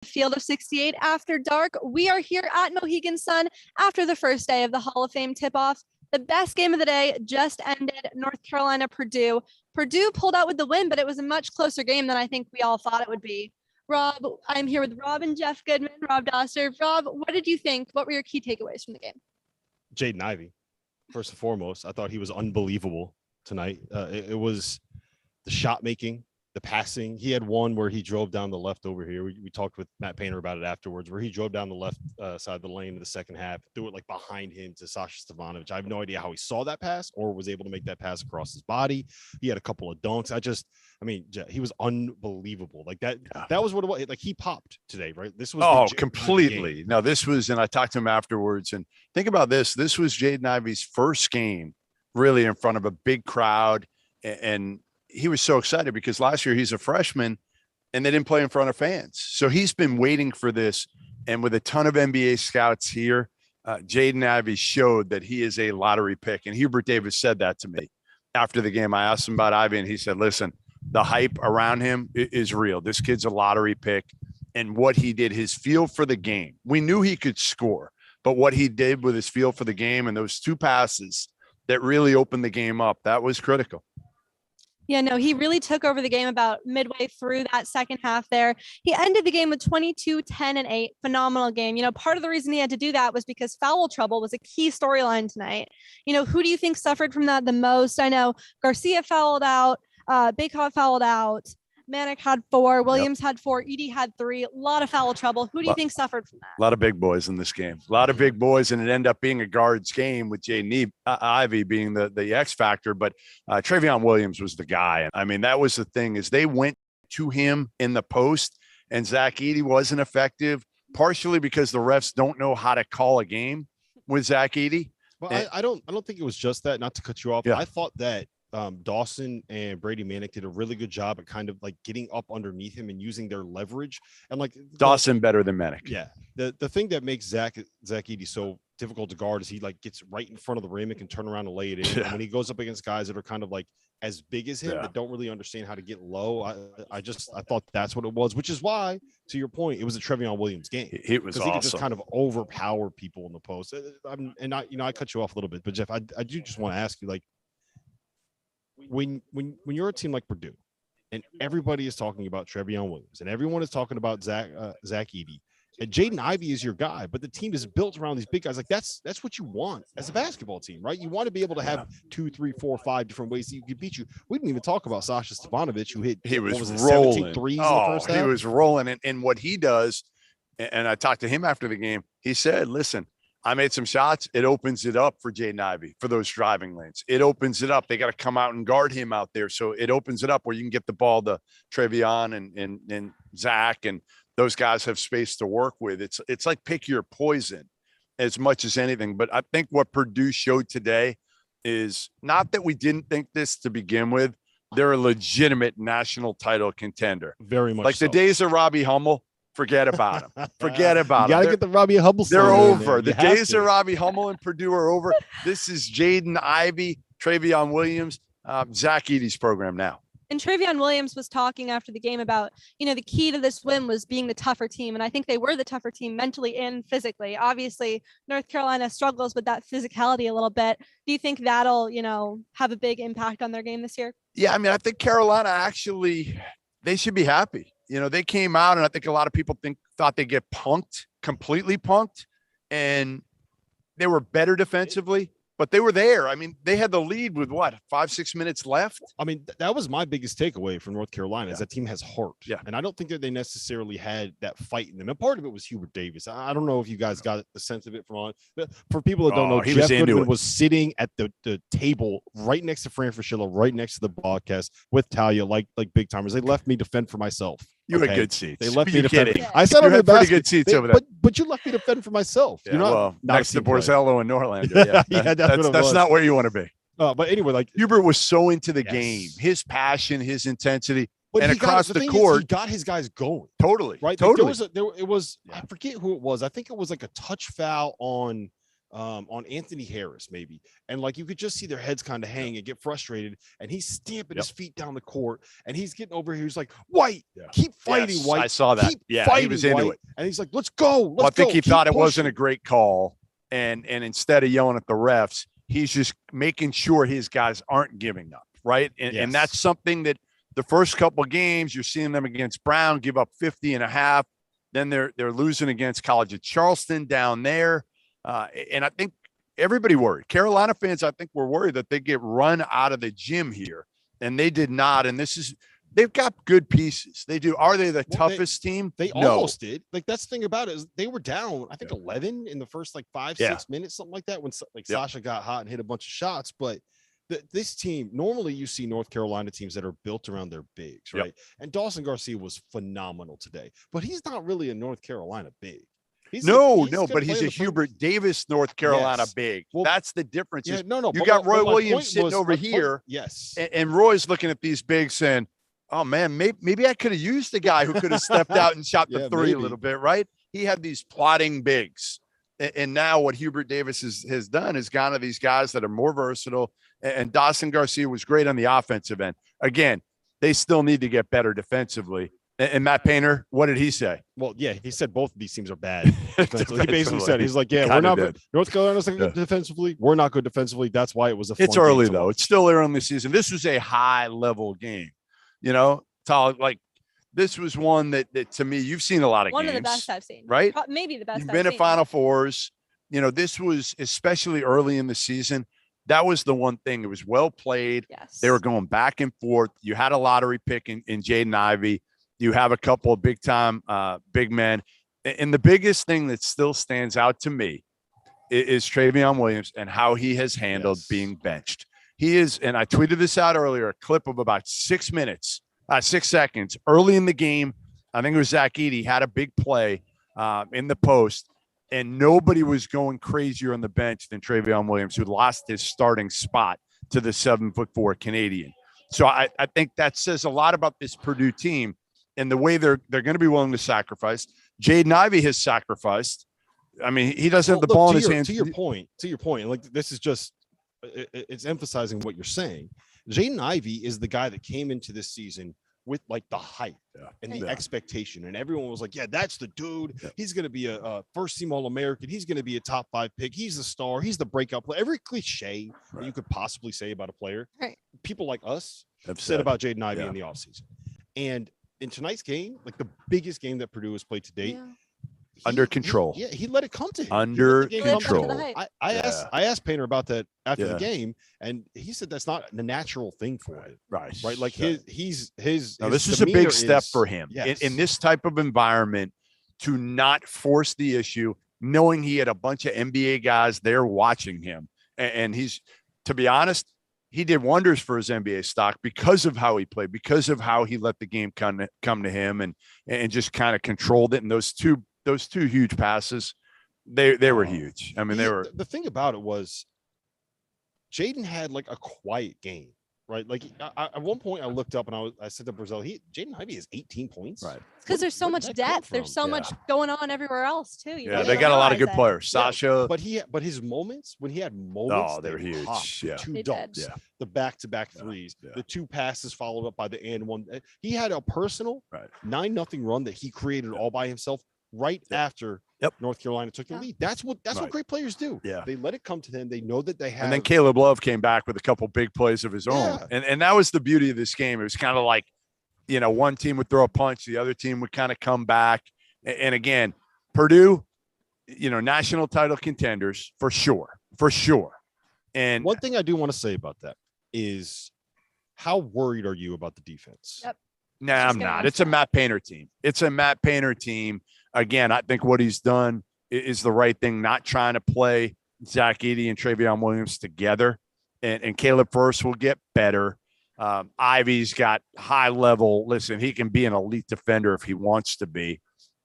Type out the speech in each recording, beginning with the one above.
Field of 68 after dark. We are here at Mohegan Sun after the first day of the Hall of Fame tip-off. The best game of the day just ended, North Carolina, Purdue. Purdue pulled out with the win, but it was a much closer game than I think we all thought it would be. Rob, I'm here with Rob and Jeff Goodman, Rob Dauster. Rob, what did you think? What were your key takeaways from the game? JADEN IVEY, first and foremost, I thought he was unbelievable tonight. It was the shot making, the passing. He had one where he drove down the left over here. We talked with Matt Painter about it afterwards, where he drove down the left side of the lane in the second half, threw it like behind him to Sasha Stefanovic. I have no idea how he saw that pass or was able to make that pass across his body. He had a couple of dunks. He was unbelievable. Like that was what it was. Like he popped today, right? This was completely. No, this was, and I talked to him afterwards, and think about this. This was JADEN IVEY's first game really in front of a big crowd, and he was so excited because last year he's a freshman and they didn't play in front of fans. So he's been waiting for this. And with a ton of NBA scouts here, JADEN IVEY showed that he is a lottery pick. And Hubert Davis said that to me after the game. I asked him about Ivey and he said, listen, the hype around him is real. This kid's a lottery pick. And what he did, his feel for the game, we knew he could score, but what he did with his feel for the game and those two passes that really opened the game up, that was critical. Yeah, no, he really took over the game about midway through that second half there. He ended the game with 22, 10, and 8. Phenomenal game. You know, part of the reason he had to do that was because foul trouble was a key storyline tonight. You know, who do you think suffered from that the most? I know Garcia fouled out, Bacot fouled out, Manick had 4, Williams had 4, Edey had 3. A lot of foul trouble. Who do you think suffered from that? A lot of big boys in this game. A lot of big boys, and it ended up being a guards game with JADEN IVEY being the X factor. But Trevion Williams was the guy. I mean, that was the thing is they went to him in the post, and Zach Edey wasn't effective, partially because the refs don't know how to call a game with Zach Edey. Well, I don't think it was just that. Not to cut you off, I thought that Dawson and Brady Manick did a really good job at kind of like getting up underneath him and using their leverage. And like Dawson better than Manick. Yeah. The thing that makes Zach Edey so difficult to guard is he like gets right in front of the rim and can turn around and lay it in. Yeah. And when he goes up against guys that are kind of like as big as him that don't really understand how to get low, I thought that's what it was, which is why, to your point, it was a Trevion Williams game. It was awesome. He could just kind of overpower people in the post. I cut you off a little bit, but Jeff, I do just want to ask you, like, when you're a team like Purdue and everybody is talking about Trevion Williams and everyone is talking about Zach Edey and JADEN IVEY is your guy, but the team is built around these big guys. Like that's what you want as a basketball team, right? You want to be able to have 2, 3, 4, 5 different ways that you can beat you. We didn't even talk about Sasha Stefanovic, who hit rolling 17 threes in the first half. He was rolling, and what he does, and I talked to him after the game. He said, "Listen, I made some shots. It opens it up for JADEN IVEY for those driving lanes. It opens it up. They got to come out and guard him out there. So it opens it up where you can get the ball to Trevion and Zach, and those guys have space to work with. It's like pick your poison as much as anything. But I think what Purdue showed today is not that we didn't think this to begin with. They're a legitimate national title contender. Very much like so. The days of Robbie Hummel. Forget about him. Forget about him. You got to get the Robbie Hummel. They're over. The days of Robbie Hummel and Purdue are over. This is JADEN IVEY, Trevion Williams, Zach Edey's program now. And Trevion Williams was talking after the game about, you know, the key to this win was being the tougher team. And I think they were the tougher team mentally and physically. Obviously, North Carolina struggles with that physicality a little bit. Do you think that'll, you know, have a big impact on their game this year? Yeah, I mean, I think Carolina actually, they should be happy. You know, they came out, and I think a lot of people thought they'd get completely punked, and they were better defensively, but they were there. I mean, they had the lead with 5-6 minutes left. I mean, that was my biggest takeaway from North Carolina is that team has heart. Yeah. And I don't think that they necessarily had that fight in them. And part of it was Hubert Davis. I don't know if you guys got the sense of it from on, but for people that don't know, Jeff Goodman was sitting at the table right next to Fran Fraschilla, right next to the broadcast with Talia, like big timers. They left me to fend for myself. You had good seats. They left me to fend. Yeah. I said you had pretty good seats over there. But you left me to fend for myself. Yeah, not next to Borzello and Norlander. Yeah, that's not where you want to be. But anyway, like Hubert was so into the game, his passion, his intensity, and across the court, he got his guys going. Totally, right. Totally. Like I forget who it was. I think it was like a touch foul on on Anthony Harris, maybe. And like you could just see their heads kind of hang and get frustrated. And he's stamping his feet down the court and he's getting over here. He's like, White, keep fighting, White. I saw that. Keep fighting, he was into White. it. And he's like, let's go. Well, I think he Keep thought it pushing. wasn't a great call. And instead of yelling at the refs, he's just making sure his guys aren't giving up. Right. And that's something that the first couple of games, you're seeing them against Brown give up 50.5. Then they're losing against College of Charleston down there. And I think everybody worried. Carolina fans, I think, were worried that they get run out of the gym here. And they did not. And they've got good pieces. They do. Are they the toughest team? They almost did. Like, that's the thing about it is they were down, I think, 11 in the first like 5-6 minutes, something like that, when like Sasha got hot and hit a bunch of shots. But this team, normally you see North Carolina teams that are built around their bigs, right? And Dawson Garcia was phenomenal today, but he's not really a North Carolina big. But he's a Hubert Davis, North Carolina big. Well, that's the difference. You got Roy Williams sitting over here. And Roy's looking at these bigs saying, oh man, maybe I could have used the guy who could have stepped out and shot the three a little bit, right? He had these plotting bigs. And now what Hubert Davis has done is gone to these guys that are more versatile. And Dawson Garcia was great on the offensive end. Again, they still need to get better defensively. And Matt Painter, what did he say? Well, he said both of these teams are bad. He basically said, he's like, we're not good. North Carolina's not good defensively. We're not good defensively. That's why it was It's early, though. It's still early in the season. This was a high-level game. You know, like, this was one that to me, you've seen a lot of games. One of the best I've seen. Right? Maybe the best You've been at Final Fours. You know, this was, especially early in the season, that was the one thing. It was well played. Yes. They were going back and forth. You had a lottery pick in JADEN IVEY. You have a couple of big-time big men. And the biggest thing that still stands out to me is Travion Williams and how he has handled being benched. He is, and I tweeted this out earlier, a clip of about 6 seconds early in the game. I think it was Zach Edey had a big play in the post, and nobody was going crazier on the bench than Travion Williams, who lost his starting spot to the 7'4" Canadian. So I think that says a lot about this Purdue team and the way they're going to be willing to sacrifice. JADEN IVEY has sacrificed. I mean, he doesn't have the ball in his hands. To your point, like, this is just, it's emphasizing what you're saying. JADEN IVEY is the guy that came into this season with like the hype and the expectation, and everyone was like, that's the dude. He's going to be a first team All-American. He's going to be a top 5 pick. He's the star. He's the breakout player. Every cliche that you could possibly say about a player, people like us have said about JADEN IVEY in the offseason. And in tonight's game, like the biggest game that Purdue has played to date, under control. He let it come to him. Under control. I asked Painter about that after the game, and he said that's not the natural thing for him. Right. Like his this is a big step for him in this type of environment, to not force the issue, knowing he had a bunch of NBA guys there watching him. And he's, to be honest, he did wonders for his NBA stock because of how he played, because of how he let the game come to him and just kind of controlled it. And those two huge passes, they were huge. I mean, they were. The thing about it was JADEN had like a quiet game, right? Like at one point I looked up and I said to Brazil, JADEN IVEY has 18 points. Right. Because there's so much depth. There's so much going on everywhere else too. They got a lot of good players. Sasha. But his moments, when he had moments, they were huge. The 2 dunks, the back-to-back threes, the 2 passes followed up by the and one. He had a personal 9-0 run that he created all by himself after North Carolina took the lead. That's what great players do. They let it come to them. They know that they have. And then Caleb Love came back with a couple big plays of his own. And that was the beauty of this game. It was kind of like, one team would throw a punch, the other team would kind of come back. And again, Purdue, national title contenders for sure. And one thing I do want to say about that is, how worried are you about the defense? No, I'm not. It's a Matt Painter team. Again, I think what he's done is the right thing, not trying to play Zach Edey and Travion Williams together. And Caleb First will get better. Ivey's got high level. Listen, he can be an elite defender if he wants to be.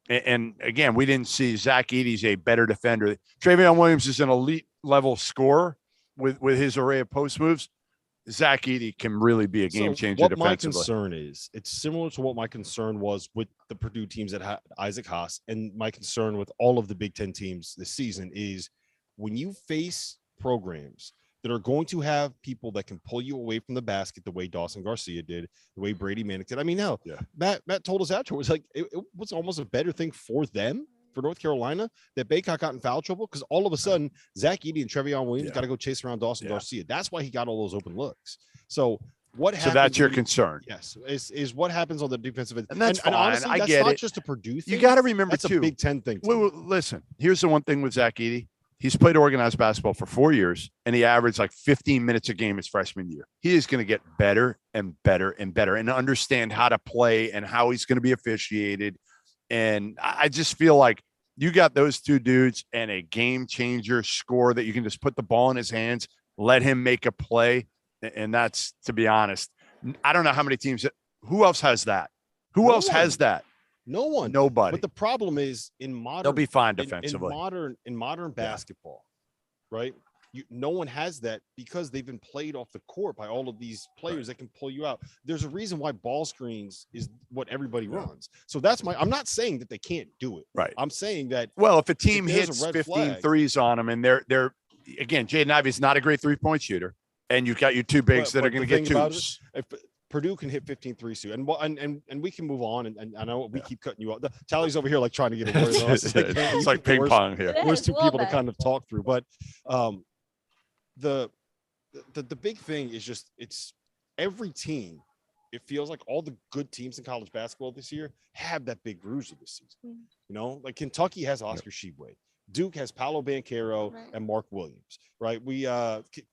And again, we didn't see Zach Edey's a better defender. Travion Williams is an elite level scorer with his array of post moves. Zach Edey can really be a game changer defensively. My concern is, it's similar to what my concern was with the Purdue teams that had Isaac Haas, and my concern with all of the Big Ten teams this season is, when you face programs that are going to have people that can pull you away from the basket the way Dawson Garcia did, the way Brady Manick did. I mean, hell, Matt told us afterwards, like it was almost a better thing for them, for North Carolina, that Bacot got in foul trouble, because all of a sudden Zach Edey and Trevion Williams got to go chase around Dawson Garcia. That's why he got all those open looks. So what happens? So that's your concern. Yes, is what happens on the defensive end. And that's fine. And honestly, I that's get not it. just a Purdue thing. You got to remember that's too. a Big Ten thing. Well, listen, here's the one thing with Zach Edey. He's played organized basketball for 4 years, and he averaged like 15 minutes a game his freshman year. He is going to get better and better and better, and understand how to play and how he's going to be officiated. And I just feel like you got those two dudes and a game changer scorer that you can just put the ball in his hands, let him make a play. And that's, to be honest, I don't know how many teams. Who else has that? Who else has that? No one. Nobody. But the problem is in modern, they'll be fine defensively. In modern basketball, right? No one has that, because they've been played off the court by all of these players that can pull you out. There's a reason why ball screens is what everybody runs. So that's I'm not saying that they can't do it. Right. I'm saying that, well, if a team hits a 15 threes on them, and they're again, Jaden Ivey's not a great 3-point shooter, and you've got your two bigs that are going to get twos. If Purdue can hit 15 threes too, and we can move on. And I know we keep cutting you off. Tali's over here like trying to get a word on us. It's like ping pong here. Where's two people to kind of talk through, but the big thing is just, it's every team. It feels like all the good teams in college basketball this year have that big bruiser this season. You know, like Kentucky has Oscar Tshiebwe. Duke has Paolo Banchero and Mark Williams, right?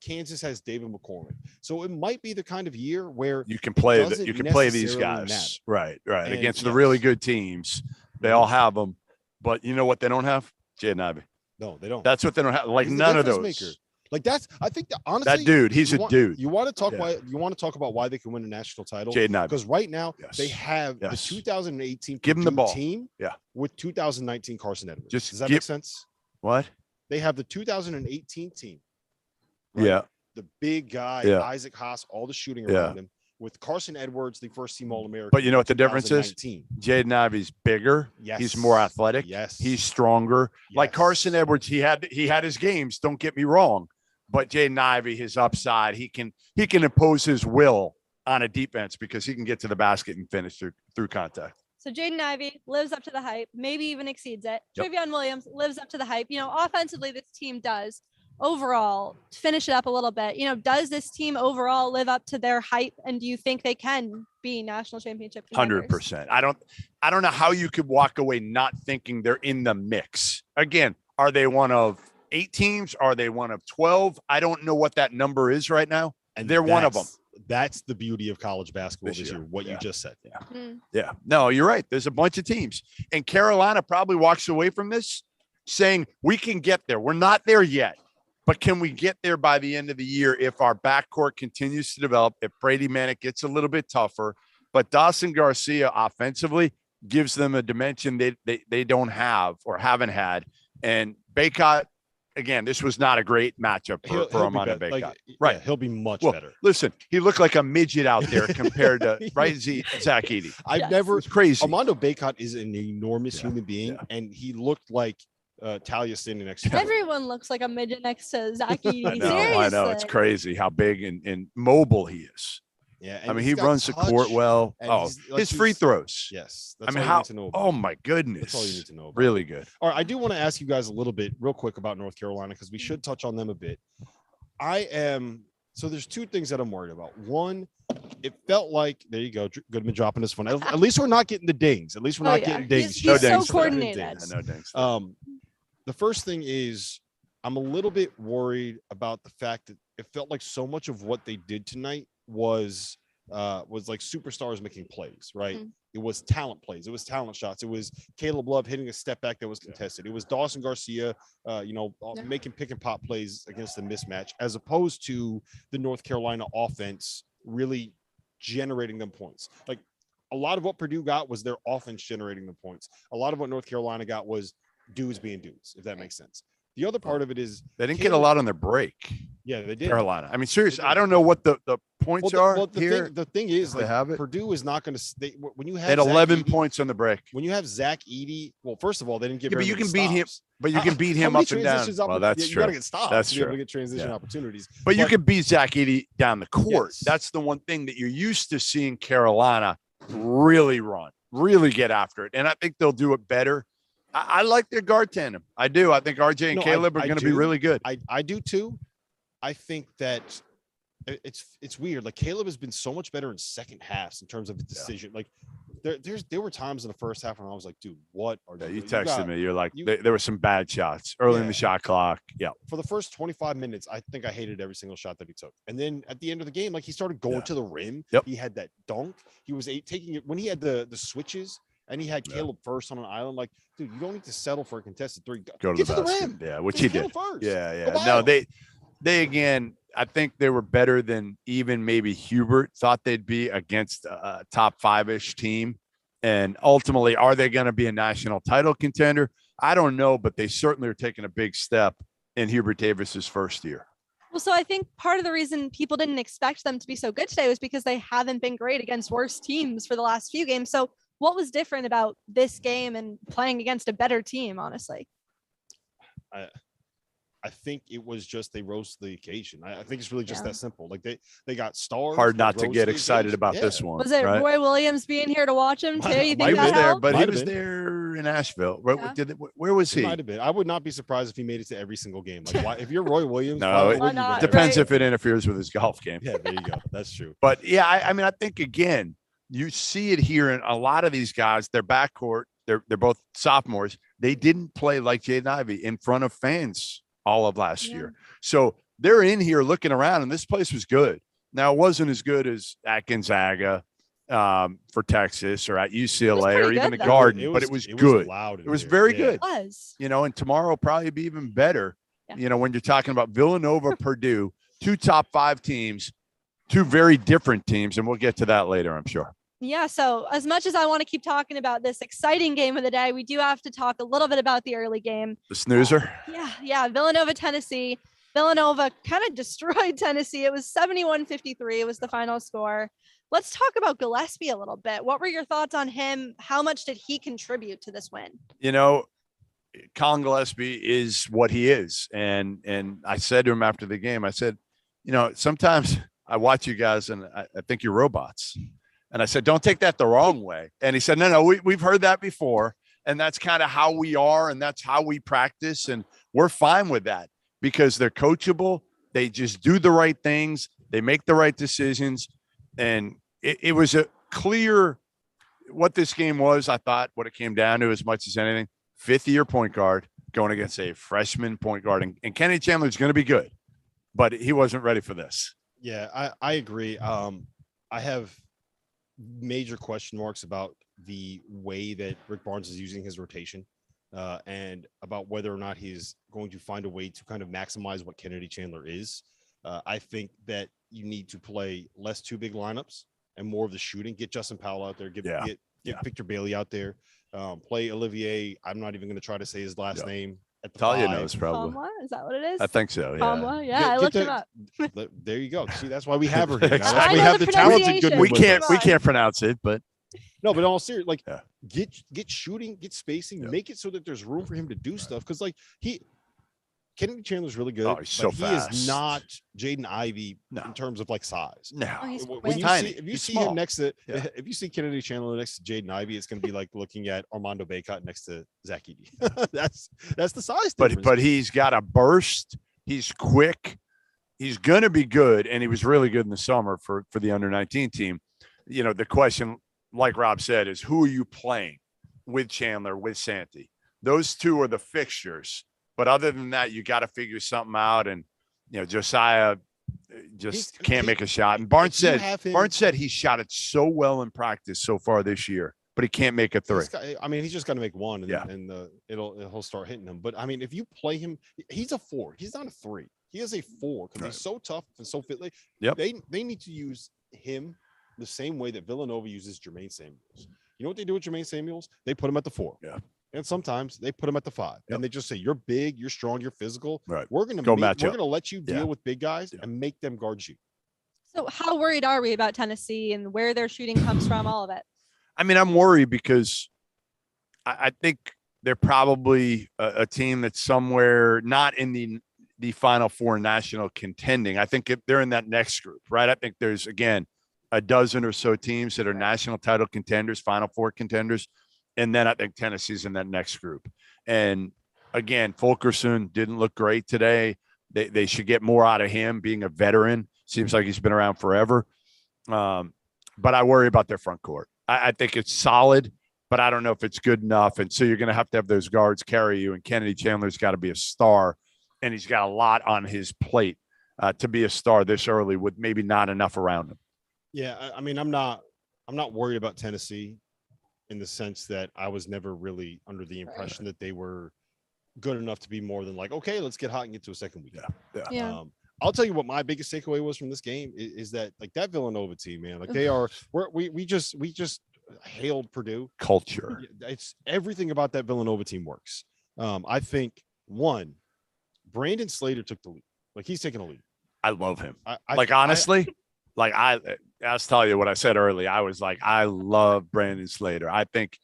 Kansas has David McCormick. So it might be the kind of year where you can play these guys, matter. right, and against the really good teams. They all have them, but you know what they don't have? Jaden Ivey. No, they don't. That's what they don't have. Like, none of those. Maker. Like I think that, honestly, that dude, he's a dude. You want to talk about why they can win a national title? Jaden Ivey. Because right now they have the 2018 give him the ball team with 2019 Carson Edwards. Does that make sense? What? They have the 2018 team. Right? Yeah. The big guy, Isaac Haas, all the shooting around him, with Carson Edwards, the first team All-American. But you know what the difference is? Jaden Ivey's bigger. Yes. He's more athletic. Yes. He's stronger. Yes. Like Carson Edwards, he had his games, don't get me wrong. But Jaden Ivey, his upside, he can impose his will on a defense, because he can get to the basket and finish through contact. So Jaden Ivey lives up to the hype, maybe even exceeds it. Trevion Williams lives up to the hype. You know, offensively, this team does. Overall, to finish it up a little bit, you know, does this team overall live up to their hype? And do you think they can be national championship contenders? 100%. I don't know how you could walk away not thinking they're in the mix. Again, are they one of 8 teams? Are they one of 12? I don't know what that number is right now. And they're one of them. That's the beauty of college basketball this year, what you just said. Yeah. No, you're right. There's a bunch of teams. And Carolina probably walks away from this saying, we can get there. We're not there yet, but can we get there by the end of the year if our backcourt continues to develop, if Brady Manick gets a little bit tougher? But Dawson Garcia offensively gives them a dimension they don't have or haven't had. And Bacot, again, this was not a great matchup for Armando Bacot. Right. He'll be much better. Listen, he looked like a midget out there compared to Zach Edey. It's crazy. Armando Bacot is an enormous human being, and he looked like Talia standing next to him. Everyone looks like a midget next to Zach Edey. I know. It's crazy how big and mobile he is. Yeah, I mean, he runs the court well. His free throws. Yes. That's all you need to know about. Oh, my goodness. That's all you need to know about. Really good. All right, I do want to ask you guys a little bit real quick about North Carolina, because we should touch on them a bit. So there's 2 things that I'm worried about. One, it felt like, there you go, Goodman dropping his phone. At least we're not getting the dings. At least we're not getting dings. He's so coordinated. No dings. The first thing is, I'm a little bit worried about the fact that it felt like so much of what they did tonight was like superstars making plays, right? It was talent plays. It was talent shots. It was Caleb Love hitting a step back that was contested. It was Dawson Garcia, making pick and pop plays against the mismatch, as opposed to the North Carolina offense really generating them points. Like, a lot of what Purdue got was their offense generating the points. A lot of what North Carolina got was dudes being dudes, if that makes sense. The other part of it is they didn't get a lot on their break. Yeah, they did. Carolina. I mean, seriously, I don't know what the points are here. The thing is, they have it. Purdue is not going to. When you have they had 11 points on the break. When you have Zach Edey, well, first of all, they didn't give. But you can beat him. stops. But you can beat him up and down. Well, that's you true. got to get stops. That's to true. Be able to get transition opportunities. But you can beat Zach Edey down the court. Yes. That's the one thing that you're used to seeing Carolina really run, really get after it, and I think they'll do it better. I like their guard tandem. I do. I think RJ and Caleb are going to be really good. I do too. I think that it's weird. Like Caleb has been so much better in second halves in terms of the decision. Like there were times in the first half when I was like, dude, what are they? You texted me. You're like, there were some bad shots early in the shot clock. Yeah. For the first 25 minutes, I think I hated every single shot that he took. And then at the end of the game, like he started going to the rim. Yep. He had that dunk. He was taking it when he had the switches. And he had Caleb first on an island. Like, dude, you don't need to settle for a contested three. Go to the basket. rim. Yeah, which he did. First. Yeah. No, they again, I think they were better than even maybe Hubert thought they'd be against a top 5-ish team. And ultimately, are they going to be a national title contender? I don't know, but they certainly are taking a big step in Hubert Davis's first year. Well, so I think part of the reason people didn't expect them to be so good today was because they haven't been great against worse teams for the last few games. So what was different about this game and playing against a better team, honestly? I think it was just they rose to the occasion. I think it's really just that simple. Like they got stars. Hard not to get excited about this one. Was it Roy Williams being here to watch him too? You think that helped? But he was there in Asheville. Where was he? Might have been. I would not be surprised if he made it to every single game. Like, why, if you're Roy Williams, no, it depends if it interferes with his golf game. Yeah, there you go. That's true. But yeah, I mean, I think again, you see it here in a lot of these guys. Their backcourt, they're both sophomores. They didn't play like Jaden Ivey in front of fans all of last year. So they're in here looking around, and this place was good. Now, it wasn't as good as at Gonzaga for Texas or at UCLA or even the Garden, but it was good. It was very good. It was. And tomorrow will probably be even better. When you're talking about Villanova, Purdue, 2 top 5 teams, 2 very different teams, and we'll get to that later, I'm sure. Yeah, so as much as I want to keep talking about this exciting game of the day, we do have to talk a little bit about the early game. The snoozer? Yeah. Villanova, Tennessee. Villanova kind of destroyed Tennessee. It was 71-53. It was the final score. Let's talk about Gillespie a little bit. What were your thoughts on him? How much did he contribute to this win? Colin Gillespie is what he is. And I said to him after the game, I said, sometimes I watch you guys and I think you're robots. And I said, don't take that the wrong way. And he said, no, we've heard that before. And that's kind of how we are. And that's how we practice. And we're fine with that because they're coachable. They just do the right things. They make the right decisions. And it was a clear what this game was. I thought what it came down to as much as anything, 5th-year point guard going against a freshman point guard. And Kenny Chandler is going to be good, but he wasn't ready for this. Yeah, I agree. I have major question marks about the way that Rick Barnes is using his rotation and about whether or not he's going to find a way to kind of maximize what Kennedy Chandler is. I think that you need to play less 2 big lineups and more of the shooting. Get Justin Powell out there. Get Victor Bailey out there. Play Olivier. I'm not even going to try to say his last name. Talia knows probably. Palma? Is that what it is? I think so. Yeah. I looked him up. There you go. See, that's why we have her here. That's why we have the talented Goodman. We can't pronounce it, but no. But in all seriousness, get shooting, get spacing, make it so that there's room for him to do stuff. Because Kennedy Chandler's really good. Oh, he's so fast. He is not Jaden Ivey in terms of size. No, when you see him next to, if you see Kennedy Chandler next to Jaden Ivey, it's going to be like looking at Armando Bacot next to Zach Edey. that's the size difference. But he's got a burst. He's quick. He's going to be good, and he was really good in the summer for the under-19 team. The question, like Rob said, is who are you playing with Chandler, with Santi? Those 2 are the fixtures. But other than that, you got to figure something out. And, Josiah just can't make a shot. And Barnes said he shot it so well in practice so far this year, but he can't make a 3. He's just got to make one and he'll start hitting them. But if you play him, he's a 4. He's not a 3. He is a 4 because he's so tough and so fit. They need to use him the same way that Villanova uses Jermaine Samuels. You know what they do with Jermaine Samuels? They put him at the 4. Yeah. And sometimes they put them at the 5 and they just say, you're big, you're strong, you're physical. Right. We're going to let you deal Yeah. with big guys and make them guard you. So how worried are we about Tennessee and where their shooting comes from, all of it? I mean, I'm worried because I think they're probably a team that's somewhere not in the Final Four national contending. I think they're in that next group, right? I think there's, again, a dozen or so teams that are national title contenders, Final Four contenders. And then I think Tennessee's in that next group. And again, Fulkerson didn't look great today. They should get more out of him being a veteran. Seems like he's been around forever. But I worry about their front court. I think it's solid, but I don't know if it's good enough. And so you're going to have those guards carry you. And Kennedy Chandler's got to be a star. And he's got a lot on his plate to be a star this early with maybe not enough around him. Yeah, I mean, I'm not worried about Tennessee in the sense that I was never really under the impression that they were good enough to be more than like, okay, let's get hot and get to a second week. Yeah. I'll tell you what my biggest takeaway was from this game is that like that Villanova team, man, like they are, we just hailed Purdue culture. It's everything about that Villanova team works. I think Brandon Slater took the lead. Like he's taking a lead. I love him. Honestly, I'll tell you what I said earlier. I was like, I love Brandon Slater. I think,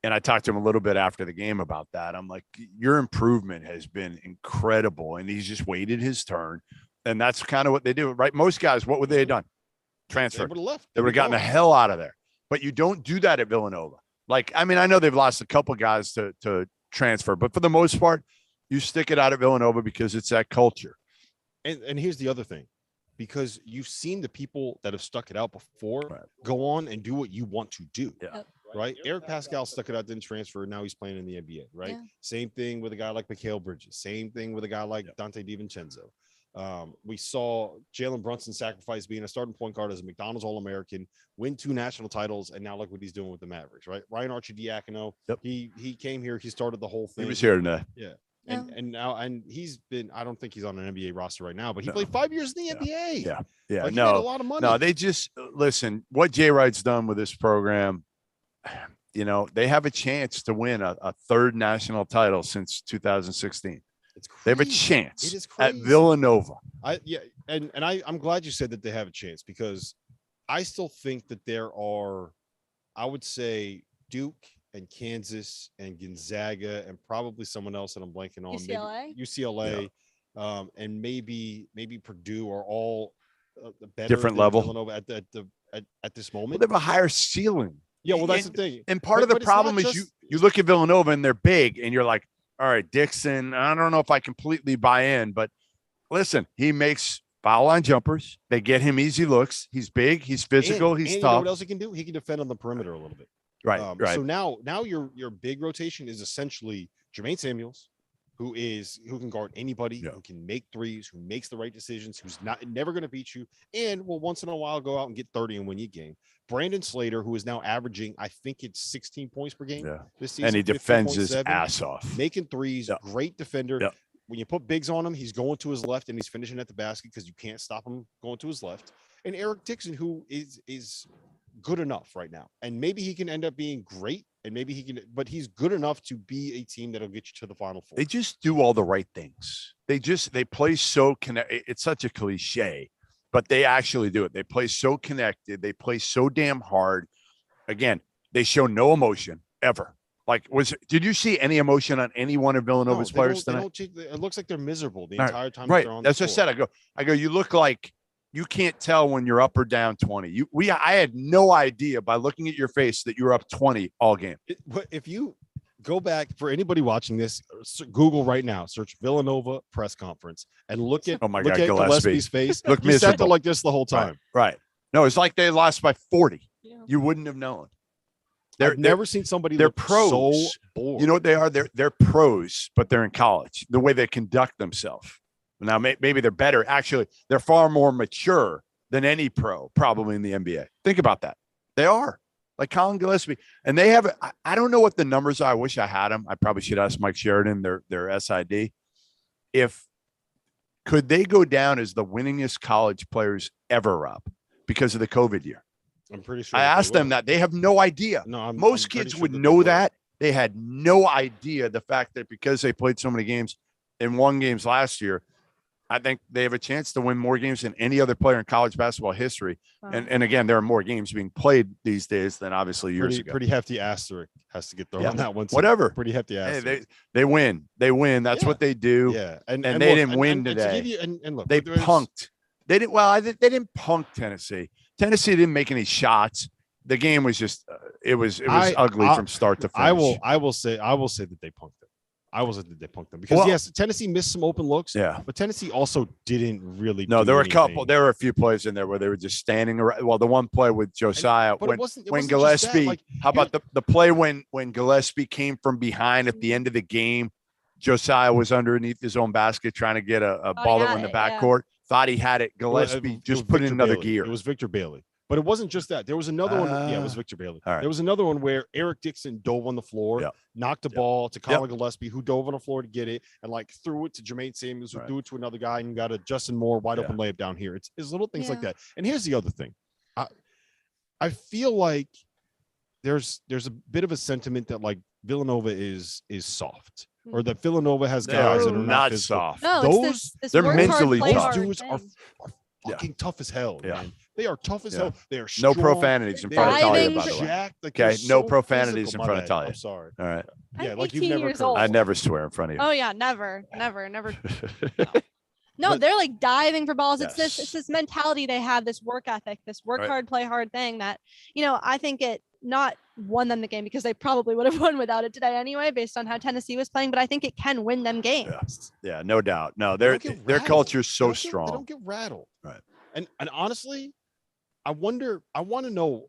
and I talked to him a little bit after the game about that. I'm like, your improvement has been incredible. And he's just waited his turn. And that's kind of what they do, right? Most guys, what would they have done? Transfer. They would have gotten the hell out of there. But you don't do that at Villanova. Like, I mean, I know they've lost a couple guys to transfer, but for the most part, you stick it out at Villanova because it's that culture. And here's the other thing, because you've seen the people that have stuck it out before go on and do what you want to do. Yeah. Right. Eric Pascal stuck it out, didn't transfer. Now he's playing in the NBA. Right. Yeah. Same thing with a guy like Mikal Bridges. Same thing with a guy like Dante DiVincenzo. We saw Jalen Brunson sacrifice being a starting point guard as a McDonald's All-American, win 2 national titles, and now look what he's doing with the Mavericks. Right. Ryan Arcidiacono. He came here. He started the whole thing. He was here today. Yeah. And now he's been, I don't think he's on an NBA roster right now, but he played 5 years in the NBA. Yeah. Like, he made a lot of money. No, they just listen, what Jay Wright's done with this program, you know, they have a chance to win a third national title since 2016. It's crazy. They have a chance it is at Villanova. I'm glad you said that they have a chance, because I still think that there are, I would say, Duke and Kansas and Gonzaga and probably someone else that I'm blanking on. UCLA, and maybe Purdue are all better different level Villanova at this moment. Well, they have a higher ceiling. Yeah, well, that's the thing. And part of the problem is you look at Villanova and they're big, and you're like, all right, Dixon, I don't know if I completely buy in, but listen, he makes foul line jumpers. They get him easy looks. He's big. He's physical. He's tough. You know what else he can do? He can defend on the perimeter a little bit. Right. So now your big rotation is essentially Jermaine Samuels, who can guard anybody, who can make threes, who makes the right decisions, who's never going to beat you, and will once in a while go out and get 30 and win you a game. Brandon Slater, who is now averaging, I think it's 16 points per game this season, and he defends his ass off, making threes. Great defender. When you put bigs on him, he's going to his left and he's finishing at the basket because you can't stop him going to his left. And Eric Dixon, who is good enough right now, and maybe he can end up being great, and maybe he can, but he's good enough to be a team that'll get you to the Final Four. They just do all the right things. They play so connected. It's such a cliche, but they actually do it. They play so connected. They play so damn hard. Again, they show no emotion ever. Like, did you see any emotion on any one of Villanova's players tonight? It looks like they're miserable the entire time. Right. They're on That's the what I said. I go, you look like you can't tell when you're up or down 20. I had no idea by looking at your face that you were up 20 all game. If you go back, for anybody watching this, Google right now, search Villanova press conference and look at Gillespie's face. Look, he sat there like this the whole time. Right. No, it's like they lost by 40. Yeah. You wouldn't have known. I've never seen somebody they're look pros. so bored. You know what they are? They're pros, but they're in college. The way they conduct themselves. Now, maybe they're better. Actually, they're far more mature than any pro probably in the NBA. Think about that. They are. Like Colin Gillespie. And they have – I don't know what the numbers are. I wish I had them. I probably should ask Mike Sheridan, their SID. Could they go down as the winningest college players ever, Rob, because of the COVID year? I'm pretty sure. I asked them that. They have no idea. No, most kids would know that They had no idea the fact that because they played so many games and won games last year, I think they have a chance to win more games than any other player in college basketball history. Wow. And again, there are more games being played these days than obviously years ago. Pretty hefty asterisk has to get thrown on that one. Whatever. Pretty hefty asterisk. Hey, they win. They win. That's what they do. Yeah. And they didn't win today. And look, they punked. They didn't. Well, they didn't punk Tennessee. Tennessee didn't make any shots. The game was just it was ugly from start to finish. I will say that they punked them. I will say that they punked them because yes, Tennessee missed some open looks. Yeah, but Tennessee also didn't really. No, there were a couple. There were a few plays in there where they were just standing around. Well, the one play with Josiah when Gillespie. How about the play when Gillespie came from behind at the end of the game? Josiah was underneath his own basket trying to get a ball that went in the backcourt. Thought he had it. Gillespie just put in another gear. It was Victor Bailey. But it wasn't just that. There was another one. Yeah, it was Victor Bailey. Right. There was another one where Eric Dixon dove on the floor, knocked the ball to Colin Gillespie, who dove on the floor to get it, and like threw it to Jermaine Samuels, who threw it to another guy, and got a Justin Moore wide open layup down here. It's little things like that. And here's the other thing. I feel like there's a bit of a sentiment that like Villanova is soft, or that Villanova has guys that are not soft. No, they're mentally tough. Those dudes are fucking tough as hell, man. They are tough as hell. They are strong. No profanities in front of Talia, by the way. Okay, no profanities in front of Talia. I'm sorry. All right. Yeah, like you've never cursed. I never swear in front of you. Oh yeah, never. No, they're like diving for balls. It's this mentality they have, this work ethic, this work hard, play hard thing that, I think it not won them the game because they probably would have won without it today anyway, based on how Tennessee was playing. But I think it can win them games. Yeah, no doubt. No, their culture is so strong. They don't get rattled. Right. And honestly, I want to know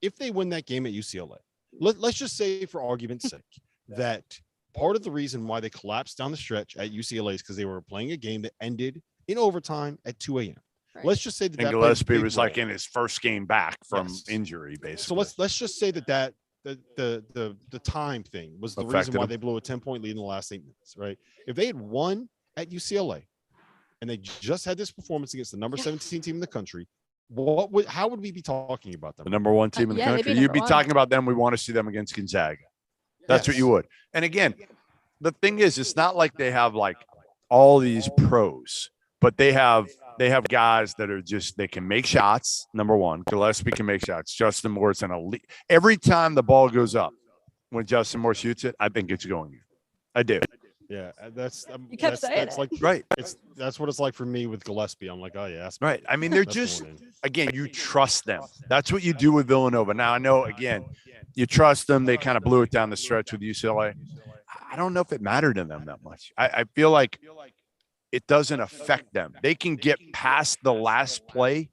if they win that game at UCLA. Let's just say, for argument's sake, that part of the reason why they collapsed down the stretch at UCLA is because they were playing a game that ended in overtime at 2 a.m. Right. Let's just say that Gillespie was like in his first game back from injury, basically. So let's just say that the time thing was the reason why they blew a 10-point lead in the last 8 minutes, right? If they had won at UCLA and they just had this performance against the number 17 team in the country, how would we be talking about them? The number 1 team in the country. You'd be talking about them. We want to see them against Gonzaga. That's what you would. And again, the thing is, it's not like they have like all these pros, but they have guys that are just, they can make shots. Number 1, Gillespie can make shots. Justin Moore's an elite. Every time the ball goes up, when Justin Moore shoots it, I think it's going in. I do. Yeah, that's you kept saying like right. That's what it's like for me with Gillespie. I'm like, oh yeah, that's right. I mean, they're just, again, you trust them. That's what you do with Villanova. Now I know, again, you trust them. They kind of blew it down the stretch with UCLA. I don't know if it mattered to them that much. I feel like it doesn't affect them. They can get past the last play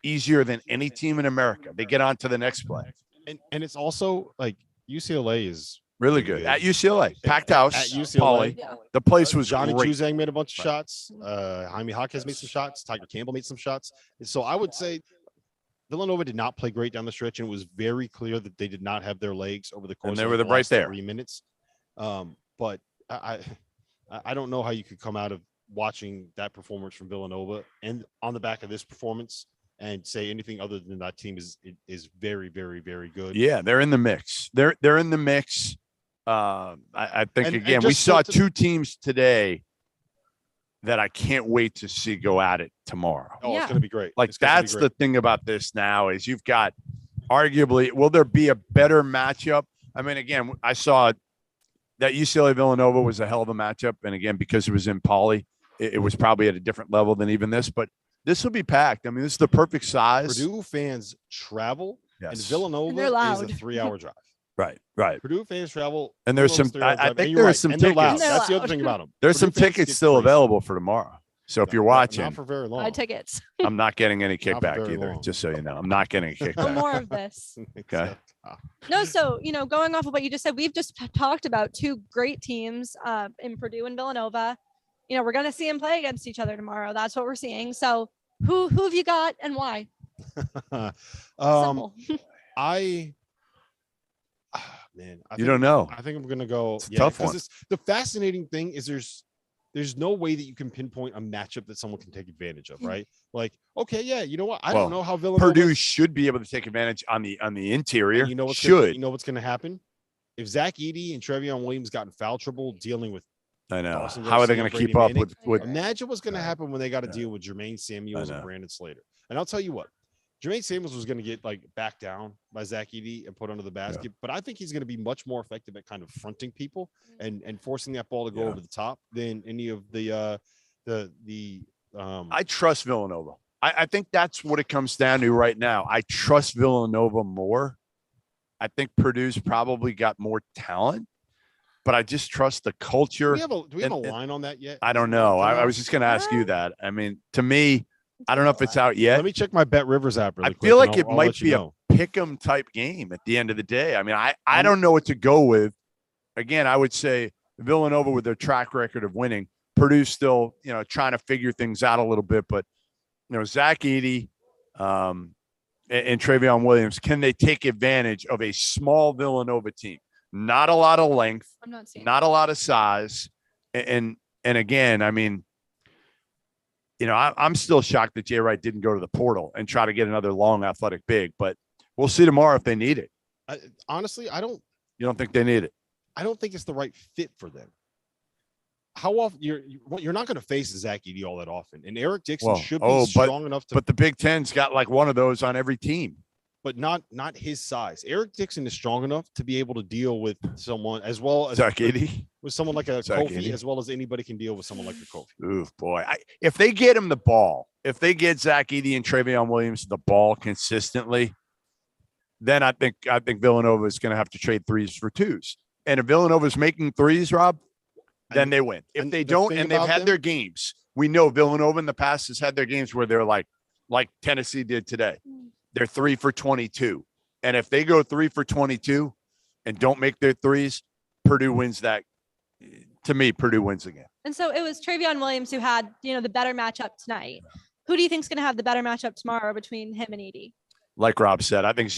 easier than any team in America. They get on to the next play. And it's also like UCLA is really good at UCLA. Packed house at UCLA. The place was Johnny great. Juzang made a bunch of shots. Jaime Jaquez made some shots. Tiger Campbell made some shots. So I would say Villanova did not play great down the stretch, and it was very clear that they did not have their legs over the course. And they of were the right last there. 3 minutes. But I don't know how you could come out of watching that performance from Villanova and on the back of this performance and say anything other than that team is very, very, very good. Yeah, they're in the mix. They're in the mix. I think, again, we saw 2 teams today that I can't wait to see go at it tomorrow. Oh, it's going to be great. Like, that's the thing about this now is you've got arguably, will there be a better matchup? I mean, again, I saw that UCLA Villanova was a hell of a matchup. And again, because it was in Pauley, it was probably at a different level than even this, but this will be packed. I mean, this is the perfect size. Purdue fans travel, and And Villanova they're is loud. a 3-hour drive. Right. Purdue fans travel, and there's some. I think there's some tickets. That's the other thing about them. There's some tickets still available for tomorrow. So if you're watching, not for very long. Buy tickets. I'm not getting any kickback either. Long. Just so you know, I'm not getting a kickback. No more of this. Okay. No, so going off of what you just said, we've just talked about 2 great teams in Purdue and Villanova. We're going to see them play against each other tomorrow. That's what we're seeing. So who have you got and why? Simple. You don't know. I think I'm gonna go. It's a tough one. The fascinating thing is there's no way that you can pinpoint a matchup that someone can take advantage of, right? Like, okay, yeah, you know what? I don't know how Villanova. Purdue should be able to take advantage on the interior. You know what's should. You know what's gonna happen? if Zach Edey and Trevion Williams got in foul trouble dealing with I know. Dawson How are they Garcia, going to keep Brady up with imagine what's going to Right. happen when they got to Yeah. deal with Jermaine Samuels I and know. Brandon Slater. And I'll tell you what, Jermaine Samuels was going to get like backed down by Zach Edey and put under the basket, but I think he's going to be much more effective at kind of fronting people and forcing that ball to go over the top than any of the I trust Villanova. I think that's what it comes down to right now. I trust Villanova more. I think Purdue's probably got more talent, but I just trust the culture. do we have a line on that yet? I don't know. I was just going to ask you that. I mean, to me, I don't know if it's out yet. Let me check my Bet Rivers app really I quick. feel like it I'll might let you be know. a pick 'em type game at the end of the day. I mean, I don't know what to go with. Again, I would say Villanova with their track record of winning. Purdue's still, trying to figure things out a little bit, but Zach Edey and Trevion Williams, can they take advantage of a small Villanova team? Not a lot of length, I'm not seeing not a lot of size, and again, I mean, I'm still shocked that Jay Wright didn't go to the portal and try to get another long athletic big, but we'll see tomorrow if they need it. Honestly, You don't think they need it? I don't think it's the right fit for them. How often you're not going to face Zach Edey all that often, and Eric Dixon should be strong enough to. But the Big Ten's got like one of those on every team. But not his size. Eric Dixon is strong enough to be able to deal with someone as well as Zach Edey, with someone like a Zach Kofi, Edey. as well as anybody can deal with someone like a Kofi. Ooh, boy. If they get him the ball, if they get Zach Edey and Trevion Williams the ball consistently, then I think Villanova is going to have to trade threes for twos. And if Villanova's making threes, Rob, then they win. If they don't, and they've had their games, we know Villanova in the past has had their games where they're like Tennessee did today. They're 3 for 22. And if they go 3 for 22 and don't make their threes, Purdue wins that. To me, Purdue wins again. And so it was Trevion Williams who had, the better matchup tonight. Who do you think is going to have the better matchup tomorrow between him and Edey? Like Rob said, I think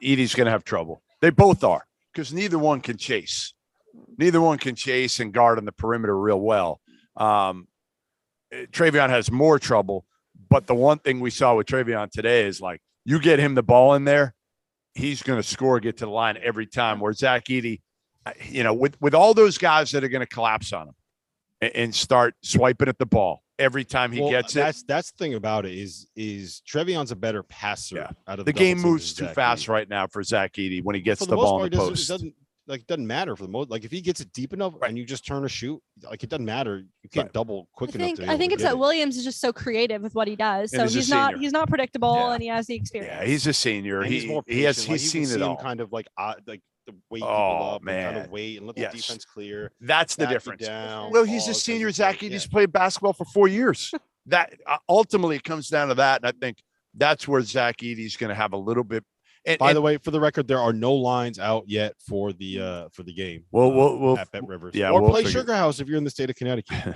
Edey's going to have trouble. They both are, because neither one can chase. Neither one can chase and guard on the perimeter real well. Trevion has more trouble, but the one thing we saw with Trevion today is like, you get him the ball in there, he's going to score, get to the line every time. Where Zach Edey, with all those guys that are going to collapse on him and start swiping at the ball every time he gets it. That's the thing about it is Trevion's a better passer. Yeah. Out of the game moves too fast right now for Zach Edey when he gets the ball in the post. It doesn't matter for the most. Like if he gets it deep enough and you just turn a shoot, like it doesn't matter. You can't double quick enough. I think it's that Williams is just so creative with what he does. So he's not predictable and he has the experience. Yeah, he's a senior. He's seen it all. Kind of like the wait people up and kind of wait and let the defense clear. That's the difference. Down, well, he's a senior. Zach Edey's played basketball for 4 years. That ultimately it comes down to that, and I think that's where Zach Edey's going to have a little bit. And, by the way, for the record, there are no lines out yet for the game. We'll at Bet Rivers. Yeah, or play Sugar House if you're in the state of Connecticut.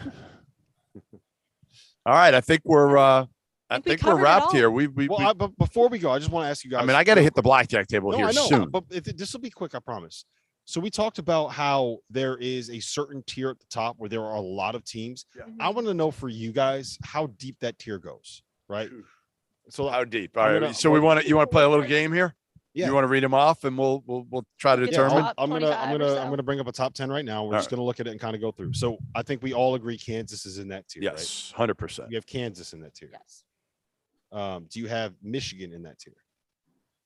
All right, I think we're we're wrapped here. But before we go, I just want to ask you guys. I mean, I got to hit the blackjack table here soon. But this will be quick, I promise. So we talked about how there is a certain tier at the top where there are a lot of teams. Yeah. I want to know for you guys how deep that tier goes, right? So how deep? All right. So you want to play a little game here? Yeah. You want to read them off, and we'll try to determine. I'm gonna bring up a top 10 right now. We're just gonna look at it and kind of go through. So I think we all agree Kansas is in that tier. Yes, right? 100%. You have Kansas in that tier. Yes. Do you have Michigan in that tier?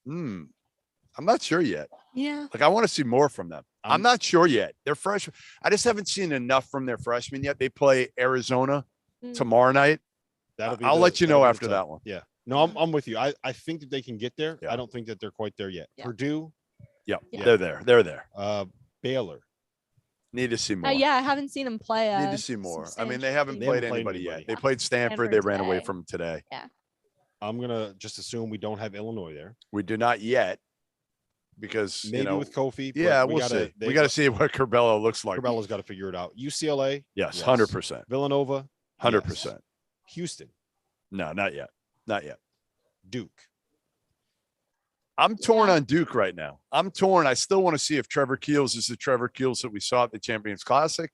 I'm not sure yet. Yeah. Like I want to see more from them. I'm not sure yet. They're freshmen. I just haven't seen enough from their freshmen yet. They play Arizona tomorrow night. I'll let you know after that one. Yeah. No, I'm with you. I think that they can get there. Yeah. I don't think that they're quite there yet. Yeah. Purdue. Yeah. They're there. They're there. Baylor. Need to see more. Yeah, I haven't seen them play. Need to see more. I mean, they haven't played anybody yet. They played Stanford. They ran away from today. Yeah. I'm gonna just assume we don't have Illinois there. We do not yet, because maybe with Kofi. Yeah, we'll see. We got to see what Curbelo looks like. Curbelo's got to figure it out. UCLA. Yes, 100%. Villanova. 100%. Houston. No, not yet. Not yet. Duke. I'm torn on Duke right now. I'm torn. I still want to see if Trevor Keels is the Trevor Keels that we saw at the Champions Classic,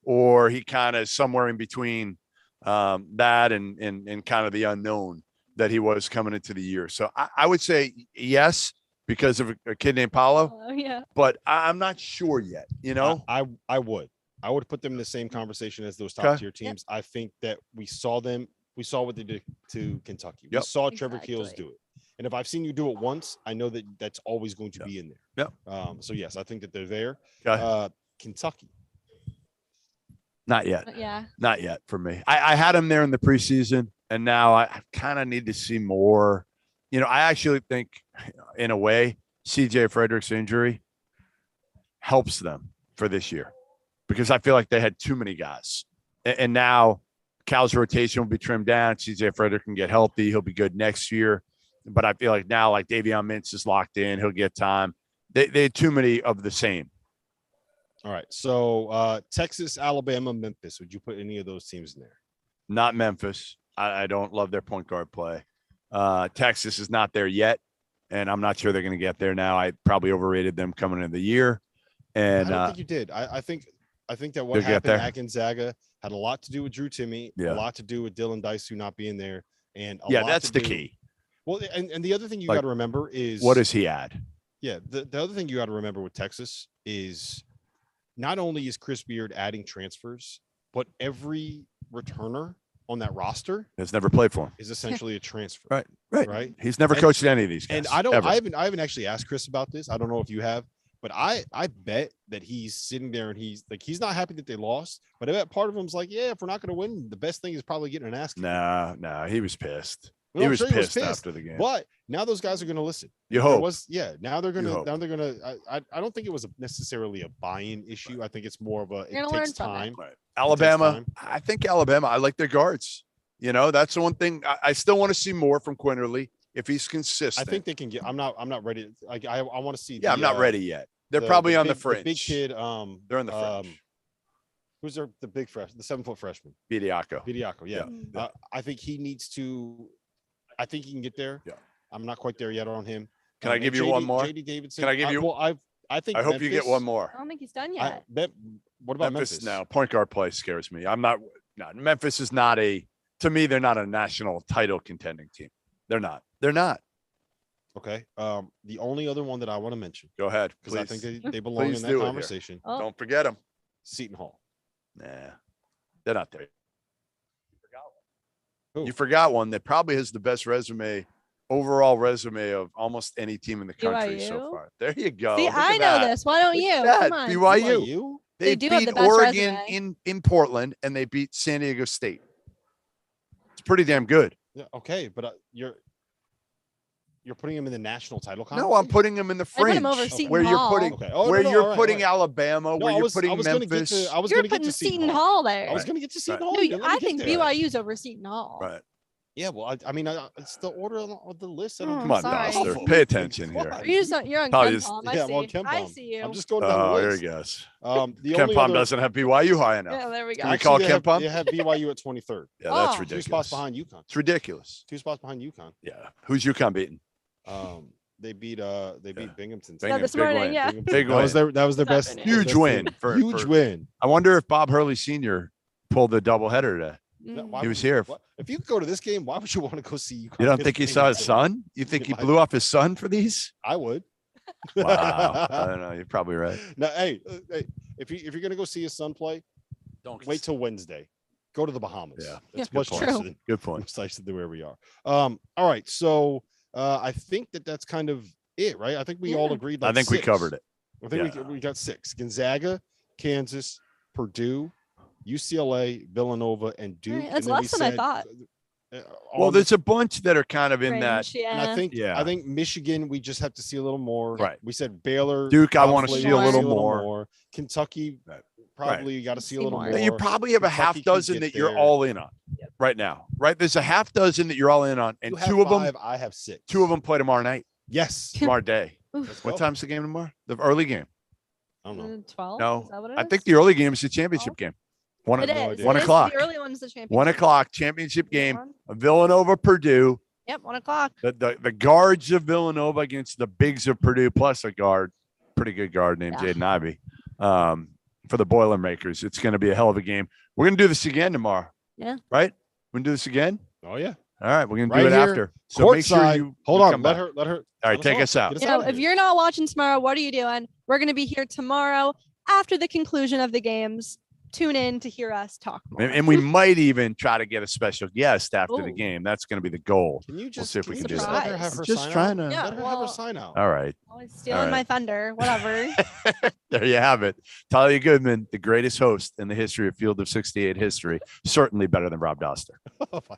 or he kind of somewhere in between that and kind of the unknown that he was coming into the year. So I would say yes, because of a kid named Paulo. Oh, yeah. But I'm not sure yet. You know, I would put them in the same conversation as those top Okay. tier teams. I think that we saw what they did to Kentucky. We Yep. saw Trevor Keels Exactly. do it. And if I've seen you do it once, I know that that's always going to Yep. be in there. Yep. So yes, I think that they're there. Okay. Kentucky. Not yet. But yeah. Not yet for me. I had him there in the preseason, and now I kind of need to see more. You know, I actually think, in a way, CJ Frederick's injury helps them for this year because I feel like they had too many guys. And now Cal's rotation will be trimmed down. CJ Frederick can get healthy. He'll be good next year. But I feel like now, like Davion Mintz is locked in. He'll get time. They had too many of the same. All right. So Texas, Alabama, Memphis. Would you put any of those teams in there? Not Memphis. I don't love their point guard play. Texas is not there yet, and I'm not sure they're going to get there now. I probably overrated them coming into the year. And I don't think you did. I think that what They'll get happened there. at Gonzaga had a lot to do with Drew Timme, Yeah. a lot to do with Dylan Dice not being there, and a yeah, lot that's to the do- key. Well, and the other thing you Like, got to remember is What does he add? Yeah, the other thing you got to remember with Texas is not only is Chris Beard adding transfers, but every returner on that roster Has never played for him. is essentially a transfer. Right. Right. Right. He's never And- coached any of these guys. And I ever. haven't actually asked Chris about this. I don't know if you have, but I bet that he's sitting there and he's not happy that they lost. But I bet part of him's like, yeah, if we're not going to win, the best thing is probably getting an ass kicked. No, he was pissed. Well, He I'm was sure pissed after the game. But now those guys are going to listen. You There hope. was, yeah. Now they're hope. gonna. I don't think it was necessarily a buy-in issue. I think it's more of a. You're It gonna learn takes from it. time. Right. Alabama. time. I think Alabama. I like their guards. You know, that's the one thing I still want to see more from Quinterly if he's I consistent. think they can get. I'm not ready. Like I want to see. Yeah, I'm not ready yet. They're probably on the fringe. The big kid. They're on the fringe. Who's the big fresh? The 7-foot freshman. Bediako. Vidiaco. Yeah. Yeah. I think he needs to. I think he can get there. Yeah. I'm not quite there yet on him. Can I And give you JD one more? JD Davidson. Can I give you- Well, I think. I hope you get one more. I don't think he's done I yet. bet. What about Memphis? No, point guard play scares me. I'm not. No, Memphis is not to me, they're not a national title contending team. They're not. They're not. Okay. The only other one that I want to mention, Go ahead. because I Please. think they belong Please in that do it here. conversation, Oh, Don't forget them. Seton Hall. Nah, they're not there. Who? You forgot one that probably has the best overall resume of almost any team in the country so BYU? far. There you go. see, Look I at know that. this. Why don't Look you? at that. Come on. BYU. They do have beat the best Oregon resume. in Portland, and they beat San Diego State. It's pretty damn good. Yeah, okay, but you're putting him in the national title No, I'm conversation? putting them in the I put fringe. 'em over Seton where you're Hall. putting Okay. Oh, where no, you're all right, putting all right. Alabama, No, where I you're was putting gonna get Memphis. to. I was You're going to get putting to Seton Hall there. I was going to get to Seton Right. Hall. No, You didn't let I me get think there. BYU's over Seton Hall. Right. Yeah, well, I mean, it's the order of the list. I Oh, don't Come on, sorry. Dauster. Awful. Pay attention here. What? You're on Oh, Ken you- Palm. I Yeah, I'm see. on Ken I Palm. see you. I'm just going down Oh, the here list. he goes. The Ken only Palm other, doesn't have BYU high enough. Yeah, there we go. Can we call they Ken have, Palm? They have BYU at 23rd. Yeah, that's Oh. ridiculous. 2 spots behind UConn. It's ridiculous. 2 spots behind UConn. Yeah. Who's UConn beating? They beat Binghamton. Yeah, Bingham, this big morning, win. yeah. Binghamton. Big that was win. their What's best happening? Huge best win team. for- Huge for- win. I wonder if Bob Hurley Sr. pulled the doubleheader today. Mm. He was here. If you could go to this game, why would you want to go see UConn? You don't against think he saw his Binghamton? son? You think he My- blew off his son for these? I would. Wow. I don't know. You're probably right. No, hey, if you're gonna go see his son play, Don't wait till Wednesday. Go to the Bahamas. Yeah. That's Yeah, much good nicer point. than Good point. much nicer than where we are. All right, so I think that's kind of it, right? I think we all Yeah. agreed. I like think we 6. covered it. I think Yeah. we got 6: Gonzaga, Kansas, Purdue, UCLA, Villanova, and Duke. Right, that's And then we less than I said, thought. Well, on the- there's a bunch that are kind of in that. Range, yeah. and I think Yeah. I think Michigan, we just have to see a little more. Right. We said Baylor, Duke, I wanna probably see a little more. Kentucky, Right. probably got to see a See little more. more. You probably have a half Kentucky can dozen get that you're there. all in on right now, right? There's a half dozen that you're all in on, and You have two of them, 5, I have 6. two of them play tomorrow night, Yes. tomorrow day. Oof. Let's What go. time's the game tomorrow? The early game. I don't know. 12? No, Is that what it I is? think the early game is the championship game. One, It no is. idea. 1 It is. o'clock. The early one's the championship. 1 o'clock championship game. One. Villanova, Purdue. Yep, 1 o'clock. The guards of Villanova against the bigs of Purdue, plus a guard, pretty good guard named Yeah. Jaden Ivey. For the Boilermakers, it's going to be a hell of a game. We're going to do this again tomorrow. Yeah. Right? We're going to do this again. Oh yeah. All right, we're gonna Right do it here, after. So make sure courtside. you Hold you on. come Let by. her. All right, take us out. Get You know, out of if here. you're not watching tomorrow, what are you doing? We're going to be here tomorrow after the conclusion of the games. Tune in to hear us talk more. And we might even try to get a special guest after the Ooh. game. That's going to be the goal. Can you just see if we can can you do just that. let her have her Just sign trying out? to- Yeah, Let her have her sign out. All right. Always stealing All right. my thunder. Whatever. There you have it. Talia Goodman, the greatest host in the history of Field of 68 history. Certainly better than Rob Dauster. Oh, my.